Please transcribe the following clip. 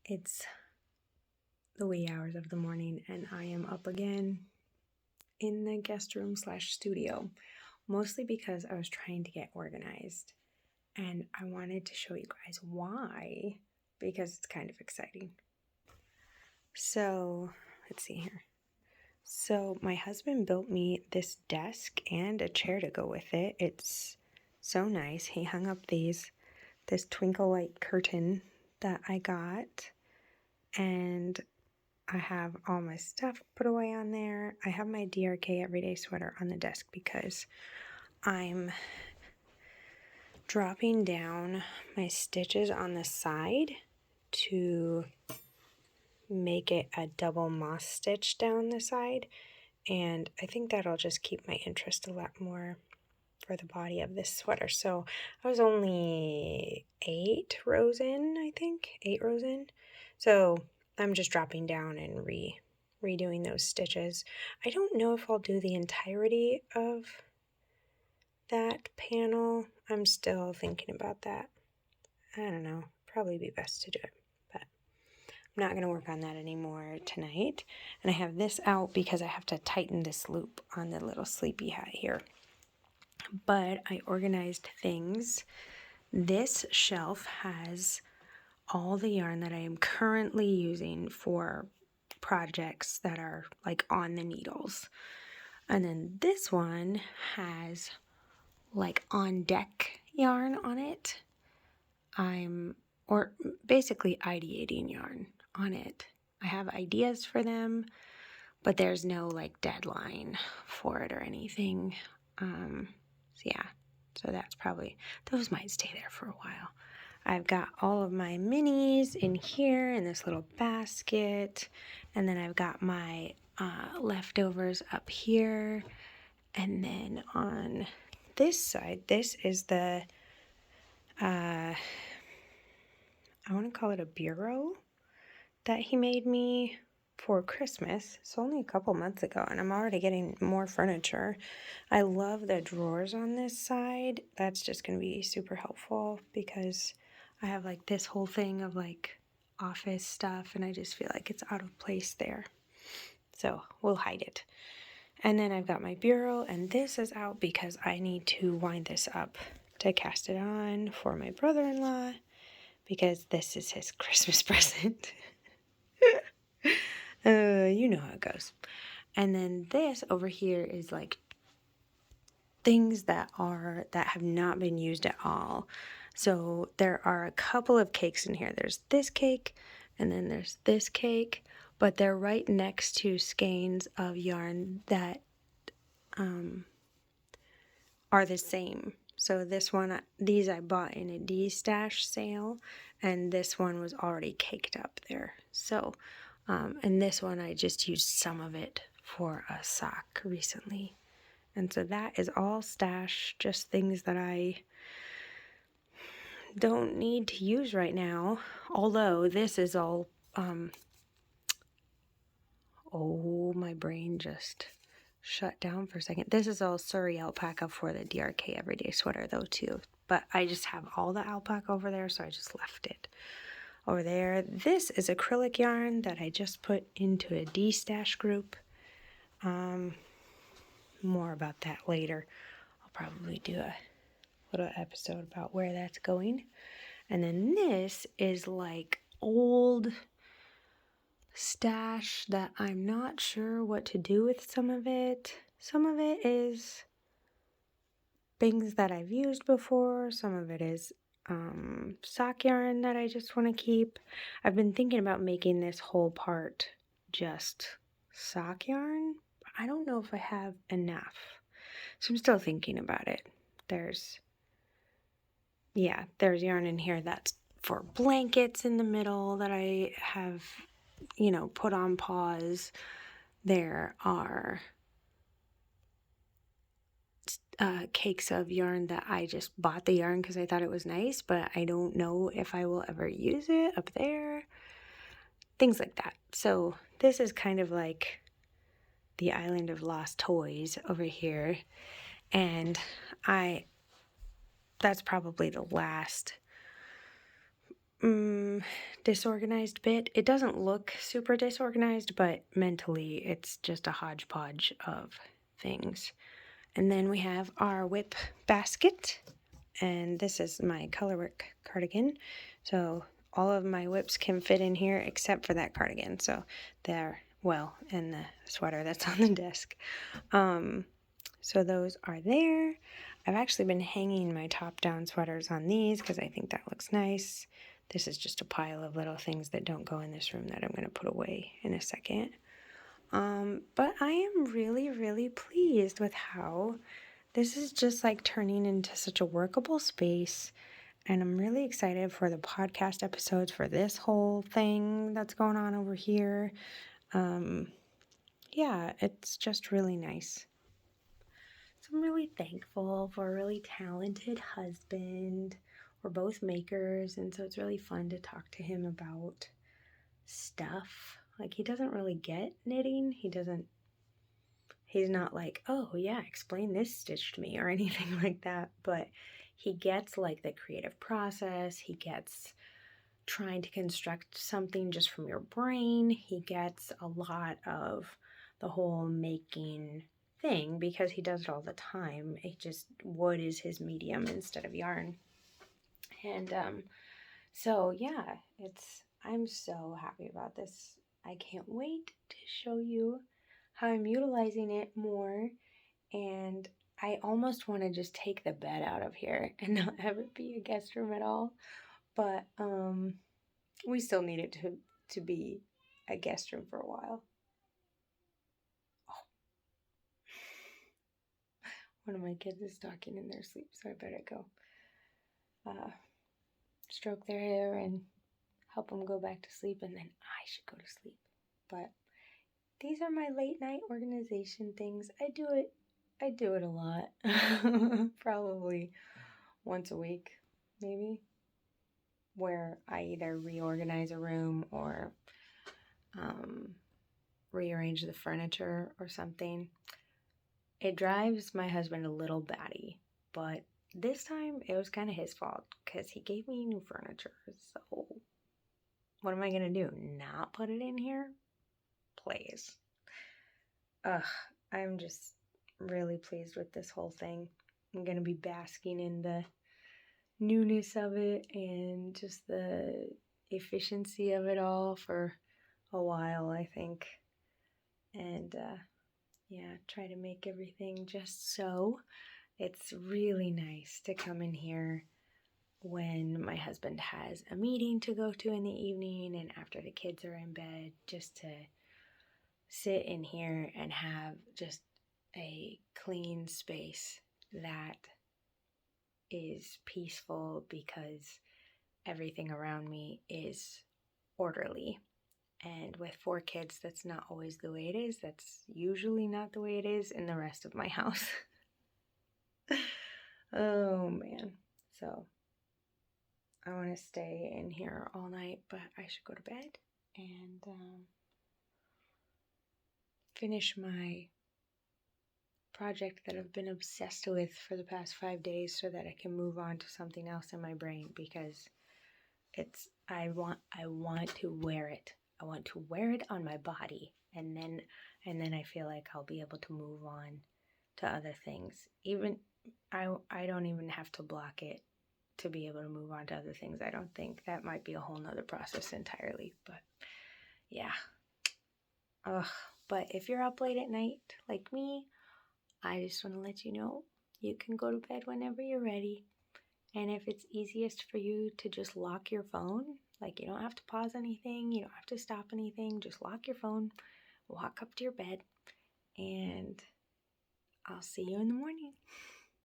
It's the wee hours of the morning and I am up again in the guest room / studio, mostly because I was trying to get organized and I wanted to show you guys why, because it's kind of exciting. So let's see here. So my husband built me this desk and a chair to go with it. It's so nice. He hung up this twinkle light curtain that I got, and I have all my stuff put away on there. I have my DRK everyday sweater on the desk because I'm dropping down my stitches on the side to make it a double moss stitch down the side, and I think that'll just keep my interest a lot more for the body of this sweater. So I was only 8 rows in, I think, 8 rows in. So I'm just dropping down and redoing those stitches. I don't know if I'll do the entirety of that panel. I'm still thinking about that. I don't know. Probably be best to do it, but I'm not going to work on that anymore tonight. And I have this out because I have to tighten this loop on the little sleepy hat here. But I organized things. This shelf has all the yarn that I am currently using for projects that are like on the needles. And then this one has like on deck yarn on it. Or basically ideating yarn on it. I have ideas for them, but there's no like deadline for it or anything. So yeah, so that's probably, those might stay there for a while. I've got all of my minis in here in this little basket, and then I've got my leftovers up here, and then on this side, this is the I want to call it a bureau that he made me for Christmas. It's only a couple months ago, and I'm already getting more furniture. I love the drawers on this side. That's just going to be super helpful because I have like this whole thing of like office stuff, and I just feel like it's out of place there. So we'll hide it. And then I've got my bureau, and this is out because I need to wind this up to cast it on for my brother-in-law, because this is his Christmas present. You know how it goes. And then this over here is like things that have not been used at all. So there are a couple of cakes in here. There's this cake, and then there's this cake, but they're right next to skeins of yarn that are the same. So these I bought in a D-stash sale, and this one was already caked up there. So, and this one I just used some of it for a sock recently. And so that is all stash, just things that I don't need to use right now. Although this is all, oh, my brain just shut down for a second. This is all Surrey alpaca for the DRK everyday sweater though too. But I just have all the alpaca over there, so I just left it over there. This is acrylic yarn that I just put into a D-stash group. More about that later. I'll probably do a little episode about where that's going. And then this is like old stash that I'm not sure what to do with some of it. Some of it is things that I've used before. Some of it is sock yarn that I just want to keep. I've been thinking about making this whole part just sock yarn. I don't know if I have enough. So I'm still thinking about it. There's yarn in here that's for blankets in the middle that I have, put on pause. There are cakes of yarn that I just bought the yarn because I thought it was nice, but I don't know if I will ever use it up there. Things like that. So this is kind of like the island of lost toys over here. And that's probably the last disorganized bit. It doesn't look super disorganized, but mentally it's just a hodgepodge of things. And then we have our whip basket, and this is my colorwork cardigan. So all of my whips can fit in here except for that cardigan. So they're, well, and the sweater that's on the desk. So those are there. I've actually been hanging my top-down sweaters on these because I think that looks nice. This is just a pile of little things that don't go in this room that I'm going to put away in a second. But I am really, really pleased with how this is just like turning into such a workable space. And I'm really excited for the podcast episodes for this whole thing that's going on over here. Yeah, it's just really nice. So I'm really thankful for a really talented husband. We're both makers, and so it's really fun to talk to him about stuff. Like, he doesn't really get knitting. He's not like, oh yeah, explain this stitch to me or anything like that, but he gets like the creative process. He gets trying to construct something just from your brain. He gets a lot of the whole making thing because he does it all the time. It just, wood is his medium instead of yarn. And so yeah, I'm so happy about this. I can't wait to show you how I'm utilizing it more. And I almost want to just take the bed out of here and not have it be a guest room at all. But we still need it to be a guest room for a while. Oh. One of my kids is talking in their sleep, so I better go stroke their hair and help them go back to sleep, and then I should go to sleep. But these are my late night organization things. I do it a lot. Probably once a week, maybe, where I either reorganize a room or rearrange the furniture or something. It drives my husband a little batty, but this time it was kind of his fault because he gave me new furniture. So what am I going to do? Not put it in here? Please. I'm just really pleased with this whole thing. I'm going to be basking in the newness of it and just the efficiency of it all for a while, I think. And yeah, try to make everything just so. It's really nice to come in here when my husband has a meeting to go to in the evening and after the kids are in bed, just to sit in here and have just a clean space that is peaceful because everything around me is orderly. And with 4 kids, that's not always the way it is. That's usually not the way it is in the rest of my house. Oh man. So I want to stay in here all night, but I should go to bed and finish my project that I've been obsessed with for the past 5 days so that I can move on to something else in my brain, because I want to wear it. I want to wear it on my body, and then I feel like I'll be able to move on to other things. Even I don't even have to block it to be able to move on to other things. I don't think that might be a whole nother process entirely, but yeah. But if you're up late at night like me, I just want to let you know you can go to bed whenever you're ready. And if it's easiest for you to just lock your phone, like you don't have to pause anything, you don't have to stop anything, just lock your phone, walk up to your bed, and I'll see you in the morning.